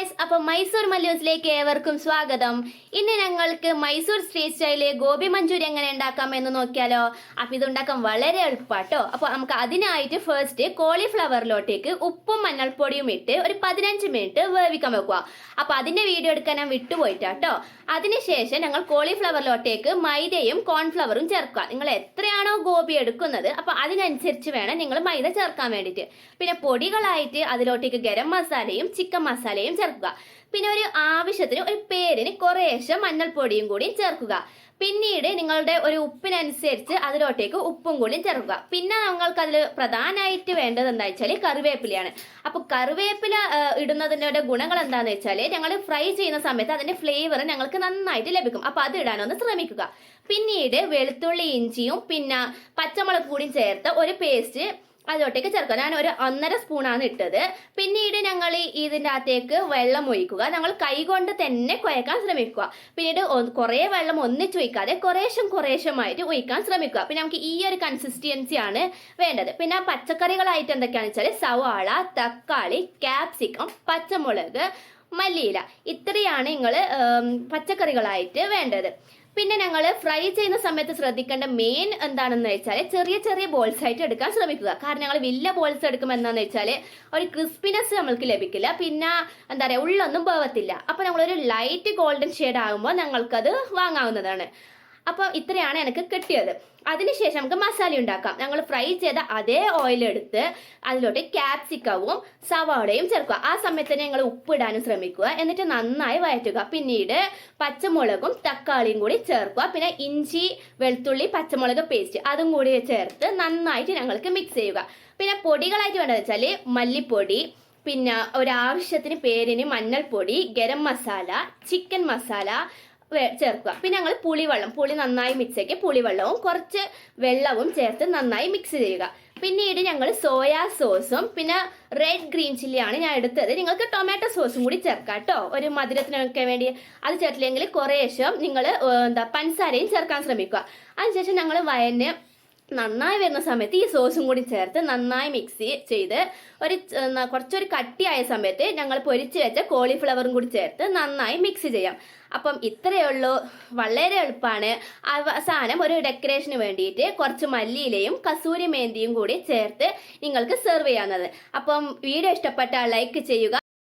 Guys, അപ്പൊ മൈസൂർ മല്ലൂസിലേക്ക് ഏവർക്കും സ്വാഗതം. ഇന്ന് ഞങ്ങൾക്ക് മൈസൂർ സ്ട്രീറ്റ് സ്റ്റൈല് ഗോബി മഞ്ചൂരി എങ്ങനെ ഉണ്ടാക്കാം എന്ന് നോക്കിയാലോ. അപ്പൊ ഇത് ഉണ്ടാക്കാൻ വളരെ എളുപ്പാട്ടോ. അപ്പൊ നമുക്ക് അതിനായിട്ട് ഫസ്റ്റ് കോളിഫ്ലവറിലോട്ടേക്ക് ഉപ്പും മഞ്ഞൾപ്പൊടിയും ഇട്ട് ഒരു 15 മിനിറ്റ് വേവിക്കാൻ വെക്കുക. അപ്പൊ അതിന്റെ വീഡിയോ എടുക്കാൻ ഞാൻ വിട്ടുപോയിട്ടാട്ടോ. അതിനുശേഷം ഞങ്ങൾ കോളിഫ്ലവറിലോട്ടേക്ക് മൈദയും കോൺഫ്ലവറും ചേർക്കുക. നിങ്ങൾ എത്രയാണോ ഗോബി എടുക്കുന്നത് അപ്പൊ അതിനനുസരിച്ച് വേണം നിങ്ങൾ മൈദ ചേർക്കാൻ വേണ്ടിയിട്ട്. പിന്നെ പൊടികളായിട്ട് അതിലോട്ടേക്ക് ഗരം മസാലയും ചിക്കൻ മസാലയും ചേർക്കുക. പിന്നെ ഒരു ആവശ്യത്തിന് ഒരു പേരിന് കുറേശ്ശെ മഞ്ഞൾപ്പൊടിയും കൂടി ചേർക്കുക. പിന്നീട് നിങ്ങളുടെ ഒരു ഉപ്പിനനുസരിച്ച് അതിലോട്ടേക്ക് ഉപ്പും കൂടി ചേർക്കുക. പിന്നെ ഞങ്ങൾക്ക് അതിൽ പ്രധാനമായിട്ട് വേണ്ടത് എന്താ വെച്ചാൽ കറിവേപ്പിലയാണ്. അപ്പൊ കറിവേപ്പില ഇടുന്നതിന്റെ ഗുണങ്ങൾ എന്താന്ന് വെച്ചാൽ ഞങ്ങൾ ഫ്രൈ ചെയ്യുന്ന സമയത്ത് അതിന്റെ ഫ്ലേവർ ഞങ്ങൾക്ക് നന്നായിട്ട് ലഭിക്കും. അപ്പൊ അത് ഇടാനൊന്ന് ശ്രമിക്കുക. പിന്നീട് വെളുത്തുള്ളി ഇഞ്ചിയും പിന്നെ പച്ചമുളക് കൂടി ചേർത്ത് ഒരു പേസ്റ്റ് അതിലോട്ടേക്ക് ചേർക്കുക. ഞാൻ ഒരു 1.5 സ്പൂണാണ് ഇട്ടത്. പിന്നീട് ഞങ്ങൾ ഇതിൻ്റെ അകത്തേക്ക് വെള്ളം ഒഴിക്കുക. ഞങ്ങൾ കൈകൊണ്ട് തന്നെ കുഴക്കാൻ ശ്രമിക്കുക. പിന്നീട് കുറേ വെള്ളം ഒന്നിച്ച് ഒഴിക്കാതെ കുറേശ്ശമായിട്ട് ഒഴിക്കാൻ ശ്രമിക്കുക. പിന്നെ നമുക്ക് ഈ ഒരു കൺസിസ്റ്റൻസിയാണ് വേണ്ടത്. പിന്നെ പച്ചക്കറികളായിട്ട് എന്തൊക്കെയാണെന്ന് വെച്ചാൽ സവാള, തക്കാളി, ക്യാപ്സിക്കം, പച്ചമുളക്, മല്ലിയില, ഇത്രയാണ് നിങ്ങൾ പച്ചക്കറികളായിട്ട് വേണ്ടത്. പിന്നെ ഞങ്ങൾ ഫ്രൈ ചെയ്യുന്ന സമയത്ത് ശ്രദ്ധിക്കേണ്ട മെയിൻ എന്താണെന്ന് വെച്ചാൽ ചെറിയ ബോൾസ് ആയിട്ട് എടുക്കാൻ ശ്രമിക്കുക. കാരണം ഞങ്ങൾ വലിയ ബോൾസ് എടുക്കുമ്പോൾ എന്താണെന്ന് വെച്ചാൽ ഒരു ക്രിസ്പിനെസ് നമ്മൾക്ക് ലഭിക്കില്ല. പിന്നെ എന്താ പറയുക, ഉള്ളൊന്നും പോവത്തില്ല. അപ്പൊ നമ്മളൊരു ലൈറ്റ് ഗോൾഡൻ ഷെയ്ഡ് ആകുമ്പോൾ ഞങ്ങൾക്കത് വാങ്ങാവുന്നതാണ്. അപ്പൊ ഇത്രയാണ് എനിക്ക് കിട്ടിയത്. അതിനുശേഷം നമുക്ക് മസാല ഉണ്ടാക്കാം. ഞങ്ങൾ ഫ്രൈ ചെയ്ത അതേ ഓയിൽ എടുത്ത് അതിലോട്ട് ക്യാപ്സിക്കവും സവാളയും ചേർക്കുക. ആ സമയത്ത് തന്നെ ഞങ്ങൾ ഉപ്പിടാനും ശ്രമിക്കുക. എന്നിട്ട് നന്നായി വഴറ്റുക. പിന്നീട് പച്ചമുളകും തക്കാളിയും കൂടി ചേർക്കുക. പിന്നെ ഇഞ്ചി, വെളുത്തുള്ളി, പച്ചമുളക് പേസ്റ്റ് അതും കൂടി ചേർത്ത് നന്നായിട്ട് ഞങ്ങൾക്ക് മിക്സ് ചെയ്യുക. പിന്നെ പൊടികളായിട്ട് വേണ്ടത് വെച്ചാൽ മല്ലിപ്പൊടി, പിന്നെ ഒരാവശ്യത്തിന് പേരിന് മഞ്ഞൾപ്പൊടി, ഗരം മസാല, ചിക്കൻ മസാല ചേർക്കുക. പിന്നെ ഞങ്ങൾ പുളി നന്നായി മിക്സ് ആക്കി പുളിവെള്ളവും കുറച്ച് വെള്ളവും ചേർത്ത് നന്നായി മിക്സ് ചെയ്യുക. പിന്നീട് ഞങ്ങൾ സോയാ സോസും പിന്നെ റെഡ് ഗ്രീൻ ചില്ലിയാണ് ഞാൻ എടുത്തത്. നിങ്ങൾക്ക് ടൊമാറ്റോ സോസും കൂടി ചേർക്കാം കേട്ടോ, ഒരു മധുരത്തിനൊക്കെ വേണ്ടി. അത് ചേർത്തില്ലെങ്കിൽ കുറേശ്ശം നിങ്ങൾ പഞ്ചസാരയും ചേർക്കാൻ ശ്രമിക്കുക. അതിനുശേഷം ഞങ്ങൾ വയന് നന്നായി വരുന്ന സമയത്ത് ഈ സോസും കൂടി ചേർത്ത് നന്നായി മിക്സ് ചെയ്ത് കുറച്ചൊരു കട്ടിയായ സമയത്ത് ഞങ്ങൾ പൊരിച്ച് വെച്ച കോളിഫ്ലവറും കൂടി ചേർത്ത് നന്നായി മിക്സ് ചെയ്യാം. അപ്പം ഇത്രയേ ഉള്ളൂ, വളരെ എളുപ്പമാണ്. അവസാനം ഒരു ഡെക്കറേഷന് വേണ്ടിയിട്ട് കുറച്ച് മല്ലിയിലയും കസൂരി മേന്തിയും കൂടി ചേർത്ത് നിങ്ങൾക്ക് സെർവ് ചെയ്യാവുന്നത്. അപ്പം വീഡിയോ ഇഷ്ടപ്പെട്ടാൽ ലൈക്ക് ചെയ്യുക,